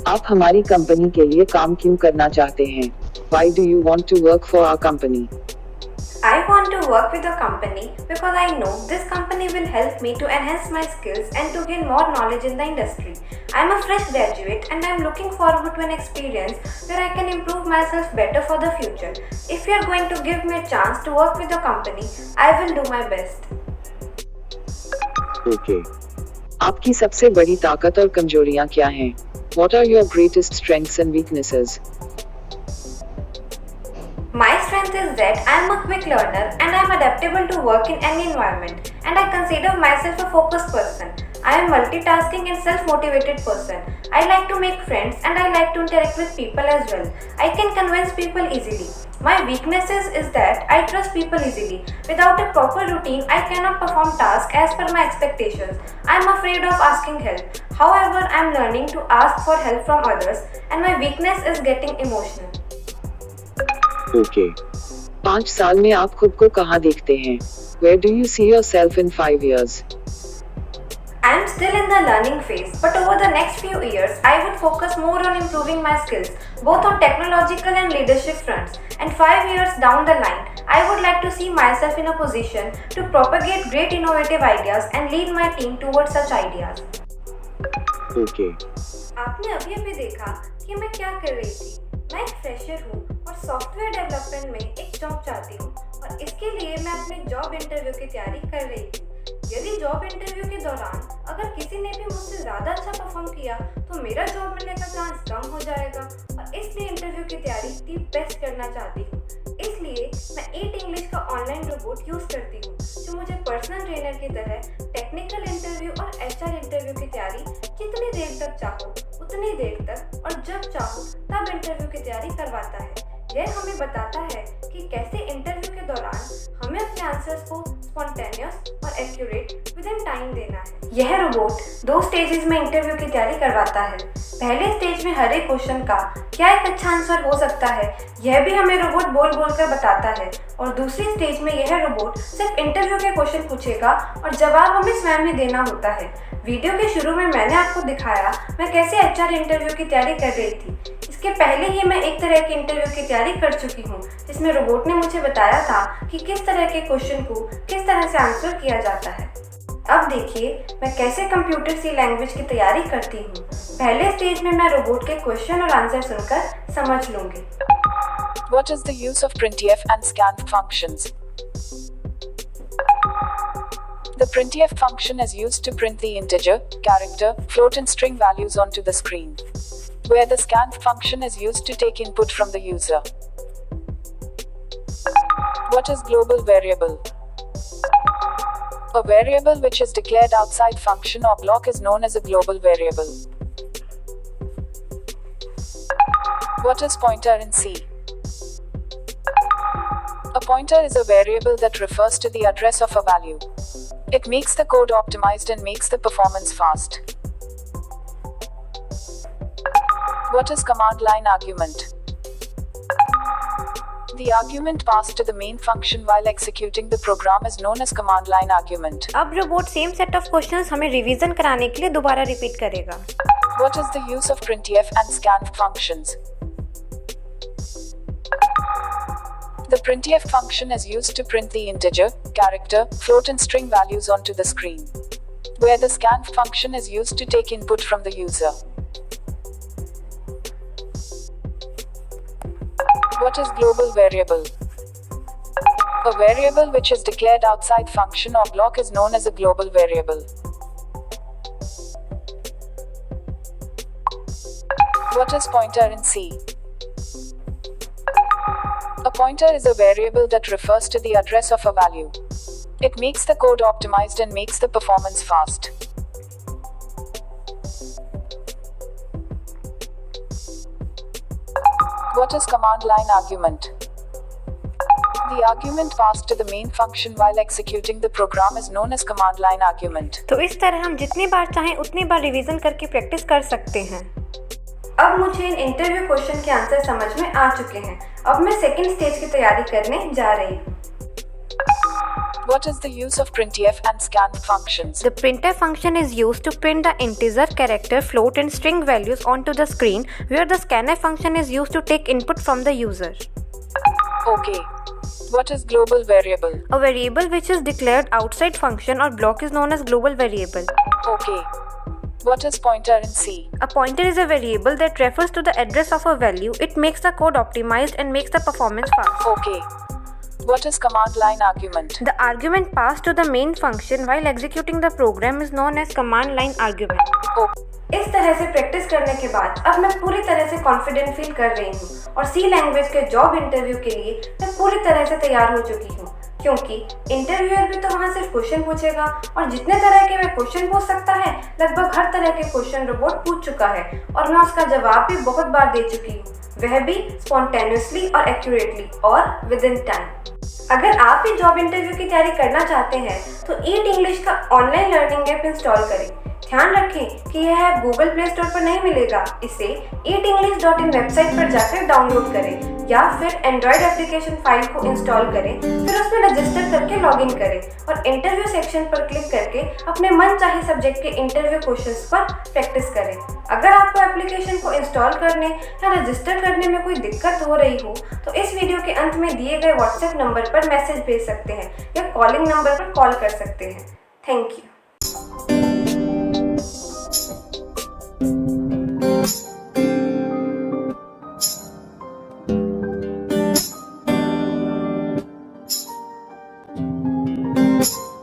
आप हमारी कंपनी के लिए काम क्यों करना चाहते हैं? Why do you want to work for our company? I want to work with a company because I know this company will help me to enhance my skills and to gain more knowledge in the industry. I am a fresh graduate and I am looking forward to an experience where I can improve myself better for the future. If you are going to give me a chance to work with the company, I will do my best. Okay. आपकी सबसे बड़ी ताकत और कमजोरियां क्या हैं? What are your greatest strengths and weaknesses? My strength is that I am a quick learner and I am adaptable to work in any environment, and I consider myself a focused person. I am multitasking and self-motivated person. I like to make friends and I like to interact with people as well. I can convince people easily. My weaknesses is that I trust people easily. Without a proper routine, I cannot perform tasks as per my expectations. I am afraid of asking help. However, I am learning to ask for help from others, and my weakness is getting emotional. Okay. 5 साल में आप खुद को कहाँ देखते हैं? Where do you see yourself in 5 years? I am still in the learning phase, but over the next few years, I would focus more on improving my skills, both on technological and leadership fronts. And 5 years down the line, I would like to see myself in a position to propagate great innovative ideas and lead my team towards such ideas. Okay. आपने अभी देखा कि मैं क्या कर रही थी। मैं एक फ्रेशर हूँ और सॉफ्टवेयर डेवलपमेंट में एक जॉब चाहती हूँ, और इसके लिए मैं अपने जॉब इंटरव्यू की तैयारी कर रही थी। यदि जॉब इंटरव्यू के दौरान अगर किसी ने भी मुझसे ज़्यादा अच्छा परफॉर्म किया तो मेरा जॉब मिलने का चांस कम हो जाएगा, और इसलिए इंटरव्यू की तैयारी दी बेस्ट करना चाहती हूँ। इसलिए मैं ईट इंग्लिश का ऑनलाइन रोबोट यूज़ करती हूँ, जो मुझे पर्सनल ट्रेनर की तरह टेक्निकल इंटरव्यू और एचआर इंटरव्यू की तैयारी जितनी देर तक चाहो उतनी देर तक और जब चाहो तब इंटरव्यू की तैयारी करवाता है। यह हमें बताता है कि कैसे इंटरव्यू के दौरान हमें अपने आंसर्स को स्पॉन्टेनियस और एक्यूरेट विद इन टाइम देना है। यह रोबोट 2 स्टेजेस में इंटरव्यू की तैयारी करवाता है। पहले स्टेज में हर एक क्वेश्चन का क्या एक अच्छा आंसर हो सकता है, यह भी हमें रोबोट बोल बोल कर बताता है, और दूसरी स्टेज में यह रोबोट सिर्फ इंटरव्यू के क्वेश्चन पूछेगा और जवाब हमें स्वयं ही देना होता है। वीडियो के शुरू में मैंने आपको दिखाया मैं कैसे एचआर इंटरव्यू की तैयारी कर रही थी। इसके पहले ही मैं एक तरह की इंटरव्यू की तैयारी कर चुकी हूँ, जिसमें रोबोट ने मुझे बताया था कि किस तरह के क्वेश्चन को किस तरह से आंसर किया जाता है। अब देखिए मैं कैसे कंप्यूटर सी लैंग्वेज की तैयारी करती हूँ। पहले स्टेज में मैं रोबोट के क्वेश्चन और आंसर सुनकर समझ लूंगी। What is the use of printf and scanf functions? The printf function is used to print the integer, character, float and string values onto the screen, where the scanf function is used to take input from the user. What is global variable? A variable which is declared outside function or block is known as a global variable. What is pointer in C? A pointer is a variable that refers to the address of a value. It makes the code optimized and makes the performance fast. What is command line argument? The argument passed to the main function while executing the program is known as command line argument. अब robot same set of questions हमें revision कराने के लिए दोबारा repeat करेगा। What is the use of printf and scanf functions? The printf function is used to print the integer, character, float and string values onto the screen, where the scanf function is used to take input from the user. What is global variable? A variable which is declared outside function or block is known as a global variable. What is pointer in C? A pointer is a variable that refers to the address of a value. It makes the code optimized and makes the performance fast. What is command line argument? The argument passed to the main function while executing the program is known as command line argument. तो इस तरह हम जितनी बार चाहें उतनी बार revision करके practice कर सकते हैं। अब मुझे इन इंटरव्यू क्वेश्चन के आंसर समझ में आ चुके हैं। अब मैं सेकंड स्टेज की तैयारी करने जा रही हूँ। What is the use of printf and scanf functions? The printf function is used to print the integer, character, float and string values onto the screen, where the scanf function is used to take input from the user. Okay. What is global variable? A variable which is declared outside function or block is known as global variable. Okay. What is pointer in C? A pointer is a variable that refers to the address of a value. It makes the code optimized and makes the performance fast. Okay. What is command line argument? The argument passed to the main function while executing the program is known as command line argument. Okay. इस तरह से practice करने के बाद अब मैं पूरी तरह से कॉन्फिडेंट फील कर रही हूँ और सी लैंग्वेज के जॉब इंटरव्यू के लिए मैं पूरी तरह से तैयार हो चुकी हूँ, क्योंकि इंटरव्यूअर भी तो वहाँ सिर्फ क्वेश्चन पूछेगा और जितने तरह के वह क्वेश्चन पूछ सकता है लगभग हर तरह के क्वेश्चन रोबोट पूछ चुका है और मैं उसका जवाब भी बहुत बार दे चुकी हूँ, वह भी स्पॉन्टेनियसली और एक्यूरेटली और विद इन टाइम। अगर आप भी जॉब इंटरव्यू की तैयारी करना चाहते हैं तो ईट इंग्लिश का ऑनलाइन लर्निंग ऐप इंस्टॉल करें। ध्यान रखें कि यह ऐप गूगल प्ले स्टोर पर नहीं मिलेगा, इसे eatenglish.in वेबसाइट पर जाकर डाउनलोड करें या फिर एंड्रॉयड एप्लीकेशन फाइल को इंस्टॉल करें, फिर उसमें रजिस्टर करके लॉगिन करें और इंटरव्यू सेक्शन पर क्लिक करके अपने मन चाहे सब्जेक्ट के इंटरव्यू क्वेश्चंस पर प्रैक्टिस करें। अगर आपको एप्लीकेशन को इंस्टॉल करने या रजिस्टर करने में कोई दिक्कत हो रही हो तो इस वीडियो के अंत में दिए गए व्हाट्सएप नंबर पर मैसेज भेज सकते हैं या कॉलिंग नंबर पर कॉल कर सकते हैं। Thank you. Thank you.